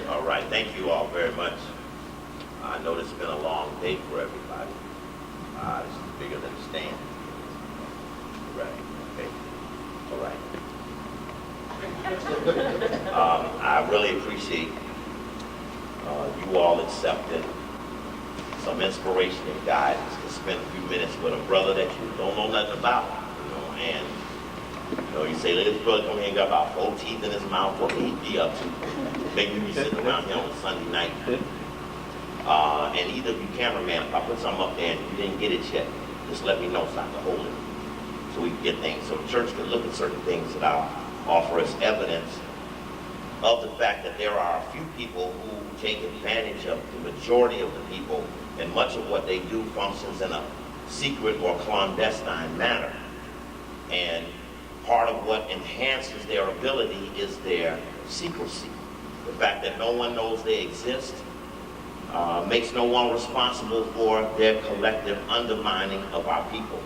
All right, thank you all very much. I know this has been a long day for everybody. This is bigger than a stand. Right, okay, all right. I really appreciate you all accepting some inspiration and guidance to spend a few minutes with a brother that you don't know nothing about, and you say, this brother come here and got about 4 teeth in his mouth. What can he be up to? Maybe be sitting around here on a Sunday night. And either of you cameraman, if I put something up there and you didn't get it yet, just let me know so I can hold it, so we can get things. So the church can look at certain things that I'll offer as evidence of the fact that there are a few people who take advantage of the majority of the people, and much of what they do functions in a secret or clandestine manner. And part of what enhances their ability is their secrecy. The fact that no one knows they exist makes no one responsible for their collective undermining of our people.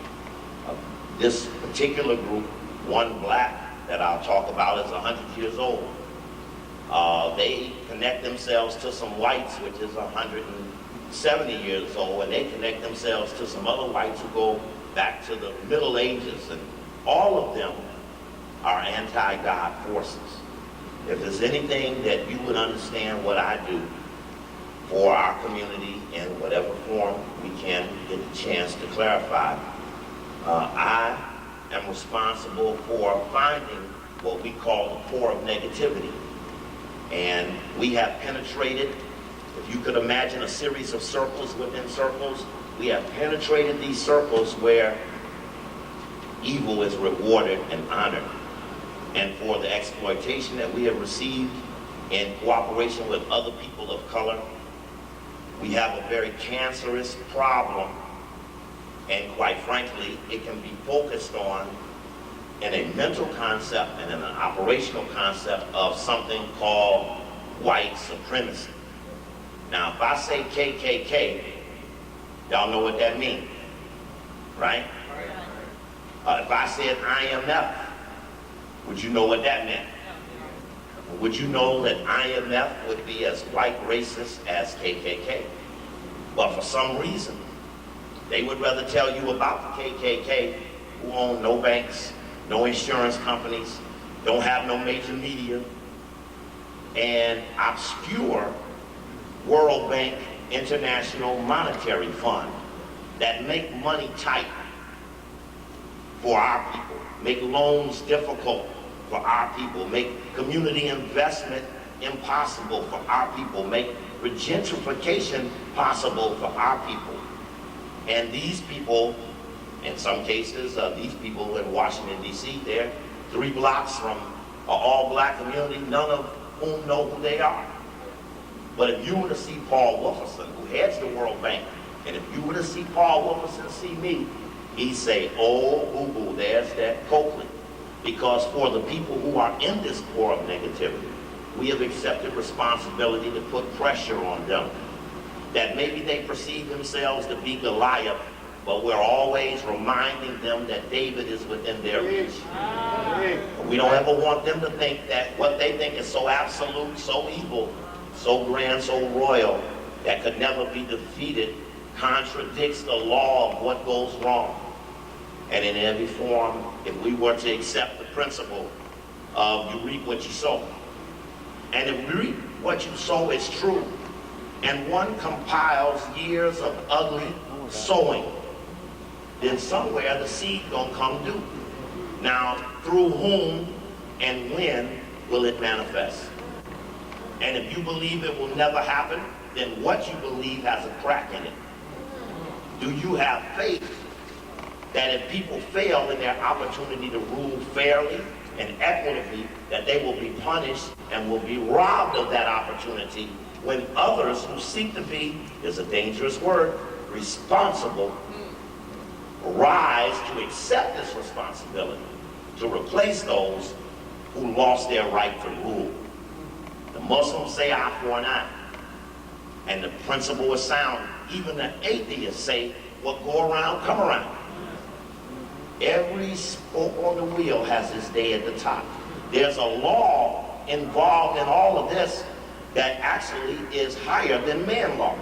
This particular group, one black that I'll talk about, is 100 years old. They connect themselves to some whites, which is 170 years old, and they connect themselves to some other whites who go back to the Middle Ages, and all of them are anti-God forces. If there's anything that you would understand what I do for our community in whatever form we can get the chance to clarify, I am responsible for finding what we call the core of negativity. And we have penetrated, if you could imagine a series of circles within circles, we have penetrated these circles where evil is rewarded and honored. And for the exploitation that we have received in cooperation with other people of color, we have a very cancerous problem, and quite frankly, it can be focused on in a mental concept and in an operational concept of something called white supremacy. Now, if I say KKK, y'all know what that means, right? If I said IMF, would you know what that meant? Would you know that IMF would be as white racist as KKK? But for some reason, they would rather tell you about the KKK, who own no banks, no insurance companies, don't have no major media, and obscure World Bank International Monetary Fund that make money tight for our people, make loans difficult for our people, make community investment impossible for our people, make gentrification possible for our people. And these people, in some cases, these people in Washington, D.C., they're 3 blocks from an all-black community, none of whom know who they are. But if you were to see Paul Wolferson, who heads the World Bank, and if you were to see Paul Wolferson see me, he'd say, oh, boo-boo, there's that Coakley. Because for the people who are in this core of negativity, we have accepted responsibility to put pressure on them. That maybe they perceive themselves to be Goliath, but we're always reminding them that David is within their reach. We don't ever want them to think that what they think is so absolute, so evil, so grand, so royal, that could never be defeated, contradicts the law of what goes wrong. And in every form, if we were to accept the principle of you reap what you sow, and if we reap what you sow is true, and one compiles years of ugly sowing, then somewhere the seed gonna come due. Now, through whom and when will it manifest? And if you believe it will never happen, then what you believe has a crack in it. Do you have faith that if people fail in their opportunity to rule fairly and equitably, that they will be punished and will be robbed of that opportunity when others who seek to be, is a dangerous word, responsible, rise to accept this responsibility, to replace those who lost their right to rule. The Muslims say eye for an eye, and the principle is sound. Even the atheists say what go around, come around. Every spoke on the wheel has its day at the top. There's a law involved in all of this that actually is higher than man law.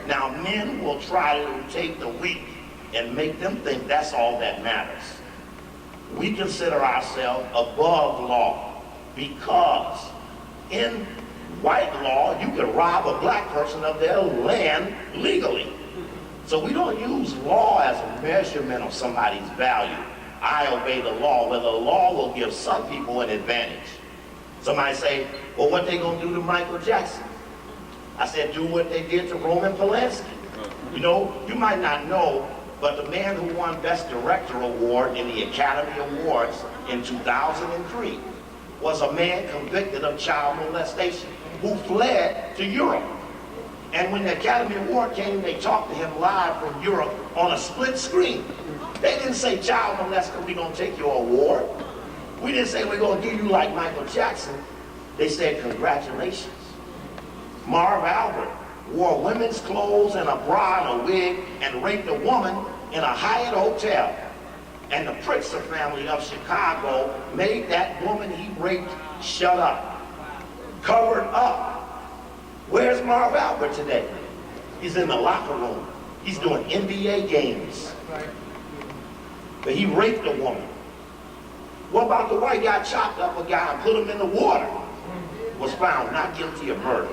Now, men will try to take the weak and make them think that's all that matters. We consider ourselves above law because in white law, you can rob a black person of their land legally. So we don't use law as a measurement of somebody's value. I obey the law, where the law will give some people an advantage. Somebody say, well, what they gonna do to Michael Jackson? I said, do what they did to Roman Polanski. You know, you might not know, but the man who won Best Director Award in the Academy Awards in 2003 was a man convicted of child molestation who fled to Europe. And when the Academy Award came, they talked to him live from Europe on a split screen. They didn't say, child molester, we're gonna take your award. We didn't say we're gonna do you like Michael Jackson. They said, congratulations. Marv Albert wore women's clothes and a bra and a wig and raped a woman in a Hyatt hotel. And the Pritzker family of Chicago made that woman he raped shut up, covered up. Where's Marv Albert today? He's in the locker room. He's doing NBA games. But he raped a woman. What about the white guy chopped up a guy and put him in the water? Was found not guilty of murder.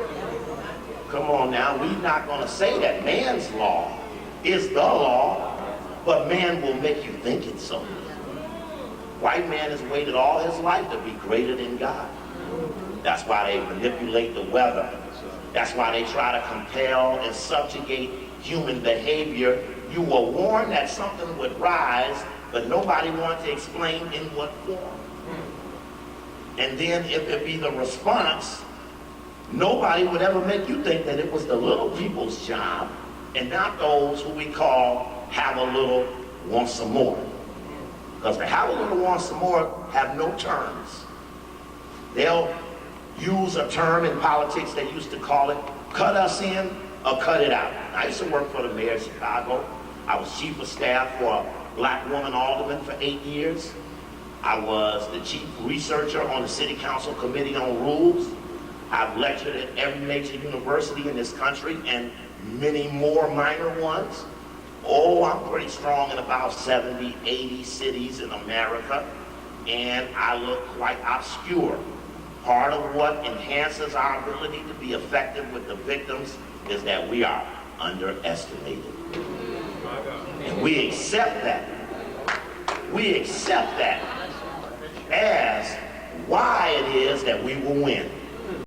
Come on now, we're not going to say that man's law is the law, but man will make you think it's so. White man has waited all his life to be greater than God. That's why they manipulate the weather. That's why they try to compel and subjugate human behavior. You were warned that something would rise, but nobody wanted to explain in what form. And then if it be the response, nobody would ever make you think that it was the little people's job and not those who we call have a little, want some more. Because the have a little, want some more have no terms. They'll use a term in politics, they used to call it cut us in or cut it out. I used to work for the mayor of Chicago. I was chief of staff for a black woman alderman for 8 years. I was the chief researcher on the city council committee on rules. I've lectured at every major university in this country and many more minor ones. Oh, I'm pretty strong in about 70, 80 cities in America, and I look quite obscure. Part of what enhances our ability to be effective with the victims is that we are underestimated. And we accept that. We accept that as why it is that we will win.